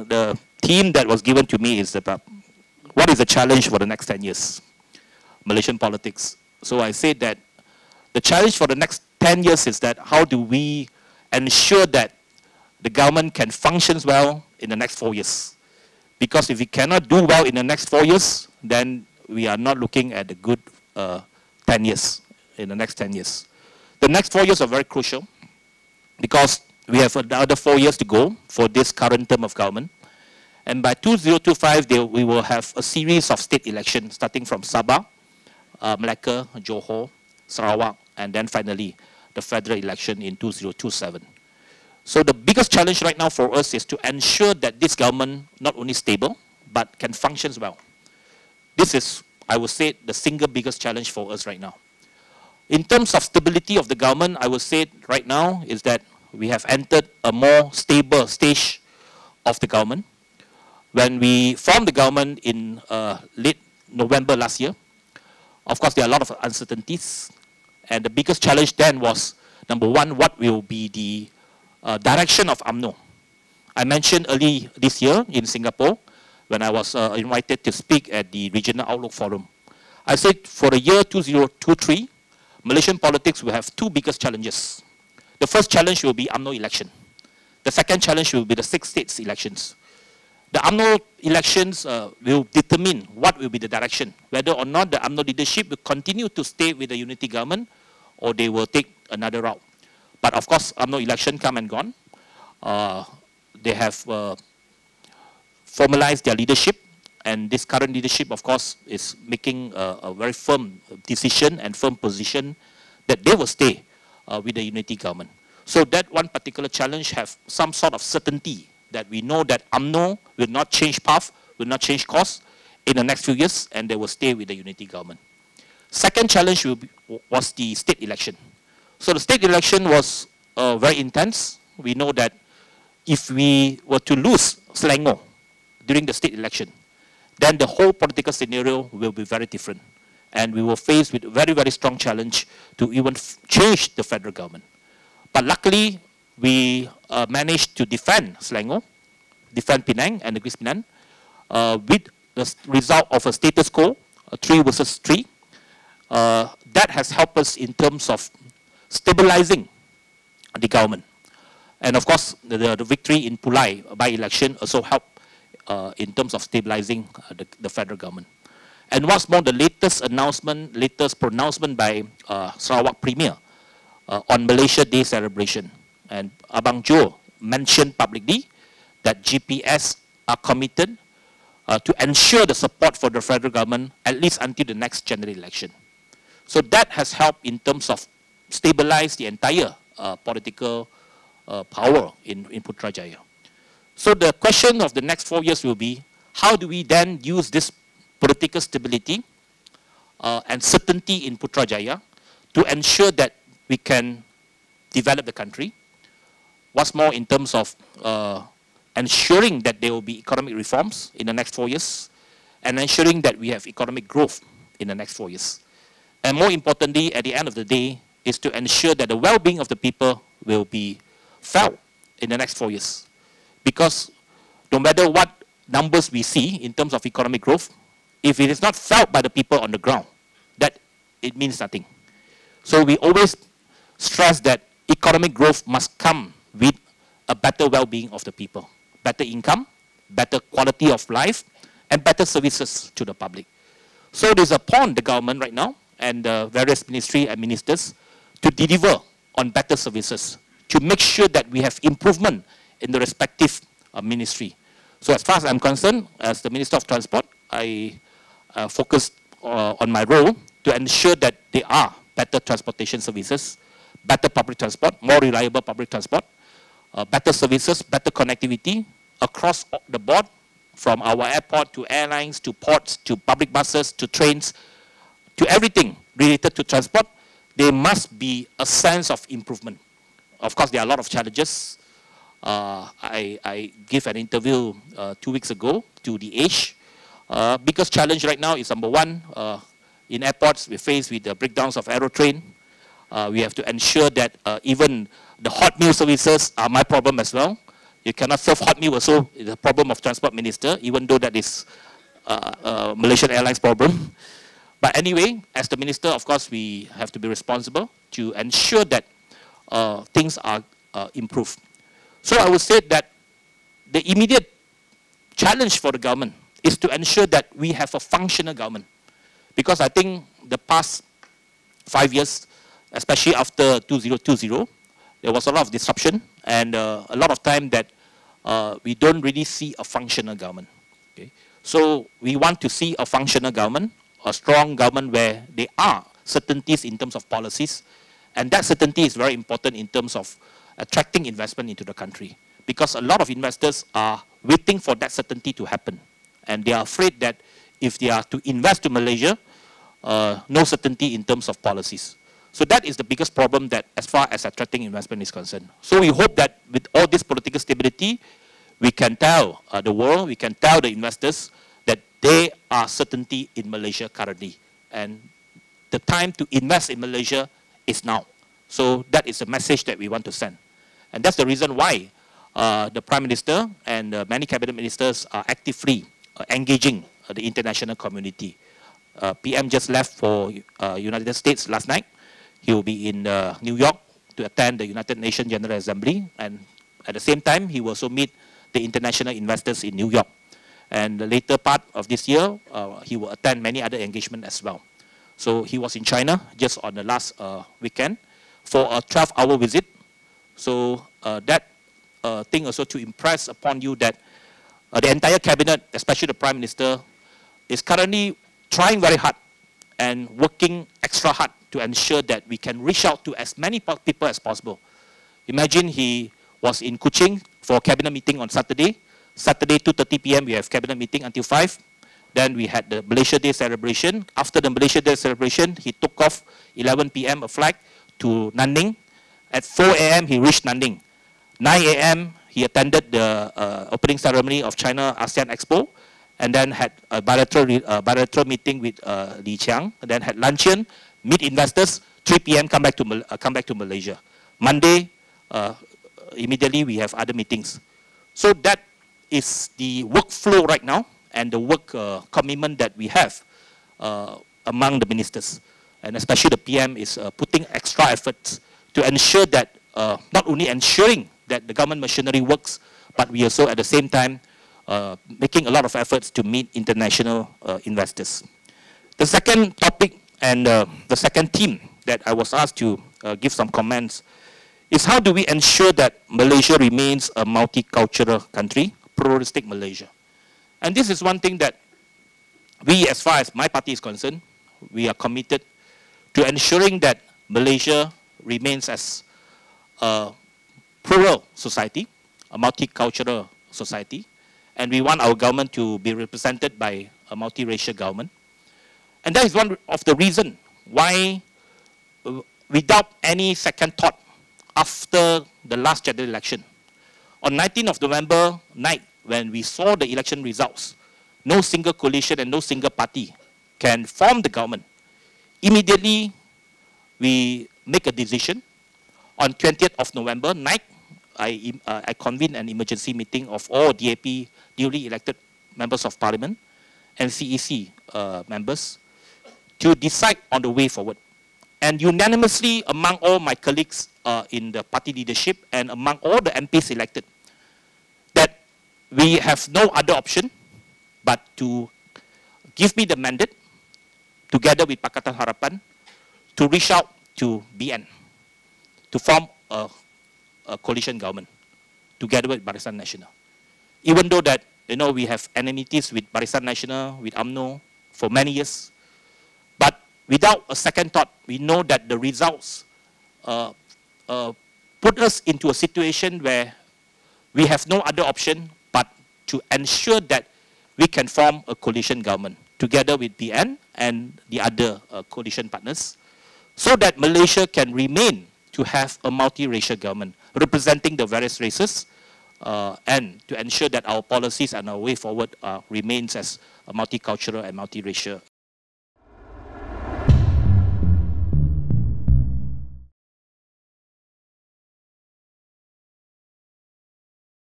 the theme that was given to me is about what is the challenge for the next 10 years, Malaysian politics. So I said that the challenge for the next 10 years is that how do we ensure that the government can function well in the next 4 years. Because if we cannot do well in the next 4 years, then we are not looking at a good 10 years, in the next 10 years. The next 4 years are very crucial because we have another 4 years to go for this current term of government. And by 2025, we will have a series of state elections starting from Sabah, Melaka, Johor, Sarawak, and then finally the federal election in 2027. So the biggest challenge right now for us is to ensure that this government not only stable, but can function well. This is, I would say, the single biggest challenge for us right now. In terms of stability of the government, I would say right now is that we have entered a more stable stage of the government. When we formed the government in late November last year, of course, there are a lot of uncertainties. And the biggest challenge then was, number one, what will be the direction of UMNO. I mentioned early this year in Singapore when I was invited to speak at the Regional Outlook Forum. I said for the year 2023, Malaysian politics will have two biggest challenges. The first challenge will be UMNO election. The second challenge will be the 6 states elections. The UMNO elections will determine what will be the direction, whether or not the UMNO leadership will continue to stay with the unity government or they will take another route. But of course, UMNO election come and gone. They have formalized their leadership, and this current leadership, of course, is making a very firm decision and firm position that they will stay with the unity government. So that one particular challenge have some sort of certainty that we know that UMNO will not change path, will not change course in the next few years, and they will stay with the unity government. Second challenge was the state election. So the state election was very intense. We know that if we were to lose Selangor during the state election, then the whole political scenario will be very different. And we were faced with a very, very strong challenge to even change the federal government. But luckily, we managed to defend Selangor, defend Penang and Negeri Sembilan with the result of a status quo, 3 versus 3. That has helped us in terms of stabilizing the government. And of course, the victory in Pulai by-election also helped in terms of stabilizing the federal government. And what's more, the latest pronouncement by Sarawak Premier on Malaysia Day celebration. And Abang Jo mentioned publicly that GPS are committed to ensure the support for the federal government at least until the next general election. So that has helped in terms of stabilize the entire political power in Putrajaya. So the question of the next 4 years will be, how do we then use this political stability and certainty in Putrajaya to ensure that we can develop the country? What's more, in terms of ensuring that there will be economic reforms in the next 4 years and ensuring that we have economic growth in the next 4 years. And more importantly, at the end of the day, is to ensure that the well-being of the people will be felt in the next 4 years. Because no matter what numbers we see in terms of economic growth, if it is not felt by the people on the ground, that it means nothing. So we always stress that economic growth must come with a better well-being of the people, better income, better quality of life, and better services to the public. So it is upon the government right now and the various ministry and ministers to deliver on better services, to make sure that we have improvement in the respective ministry. So as far as I'm concerned, as the Minister of Transport, I focused on my role to ensure that there are better transportation services, better public transport, more reliable public transport, better services, better connectivity across the board, from our airport to airlines to ports to public buses to trains to everything related to transport. There must be a sense of improvement. Of course, there are a lot of challenges. I gave an interview 2 weeks ago to The Age. Biggest challenge right now is, number one, in airports, we're faced with the breakdowns of Aerotrain. We have to ensure that even the hot meal services are my problem as well. You cannot serve hot meal also, it's a problem of transport minister, even though that is Malaysian Airlines problem. But anyway, as the minister, of course, we have to be responsible to ensure that things are improved. So I would say that the immediate challenge for the government is to ensure that we have a functional government. Because I think the past 5 years, especially after 2020, there was a lot of disruption and a lot of time that we don't really see a functional government. Okay? So we want to see a functional government, a strong government where there are certainties in terms of policies, and that certainty is very important in terms of attracting investment into the country. Because a lot of investors are waiting for that certainty to happen. And they are afraid that if they are to invest to Malaysia, no certainty in terms of policies. So that is the biggest problem that as far as attracting investment is concerned. So we hope that with all this political stability, we can tell the world, we can tell the investors that there are certainty in Malaysia currently. And the time to invest in Malaysia is now. So that is a message that we want to send. And that's the reason why the Prime Minister and many cabinet ministers are actively engaging the international community. PM just left for United States last night. He will be in New York to attend the United Nations General Assembly, and at the same time he will also meet the international investors in New York. And the later part of this year, he will attend many other engagements as well. So he was in China just on the last weekend for a 12-hour visit. So that thing also to impress upon you that the entire cabinet, especially the Prime Minister, is currently trying very hard and working extra hard to ensure that we can reach out to as many people as possible. Imagine he was in Kuching for a cabinet meeting on Saturday. Saturday 2:30 p.m. we have cabinet meeting until 5. Then we had the Malaysia Day celebration. After the Malaysia Day celebration, he took off 11 p.m. a flight to Nanning. At 4 a.m. he reached Nanning. 9 a.m. he attended the opening ceremony of China ASEAN Expo, and then had a bilateral meeting with Li Qiang, and then had luncheon, meet investors. 3 p.m. come back to Malaysia. Monday, immediately we have other meetings. So that is the workflow right now, and the work commitment that we have among the ministers, and especially the PM is putting extra efforts to ensure that not only ensuring that the government machinery works, but we also at the same time making a lot of efforts to meet international investors. The second topic and the second theme that I was asked to give some comments is how do we ensure that Malaysia remains a multicultural country, pluralistic Malaysia. And this is one thing that we, as far as my party is concerned, we are committed to ensuring that Malaysia remains as a plural society, a multicultural society, and we want our government to be represented by a multiracial government. And that is one of the reasons why, without any second thought, after the last general election, on 19th of November night, when we saw the election results, no single coalition and no single party can form the government. Immediately, we make a decision. On 20th of November night, I convened an emergency meeting of all DAP newly elected members of parliament and CEC members to decide on the way forward. And unanimously among all my colleagues in the party leadership and among all the MPs elected, that we have no other option but to give me the mandate, together with Pakatan Harapan, to reach out to BN, to form a coalition government, together with Barisan Nasional. Even though that, you know, we have enmities with Barisan Nasional, with Umno for many years, but without a second thought, we know that the results put us into a situation where we have no other option but to ensure that we can form a coalition government together with BN and the other coalition partners, so that Malaysia can remain to have a multiracial government representing the various races, and to ensure that our policies and our way forward remains as a multicultural and multiracial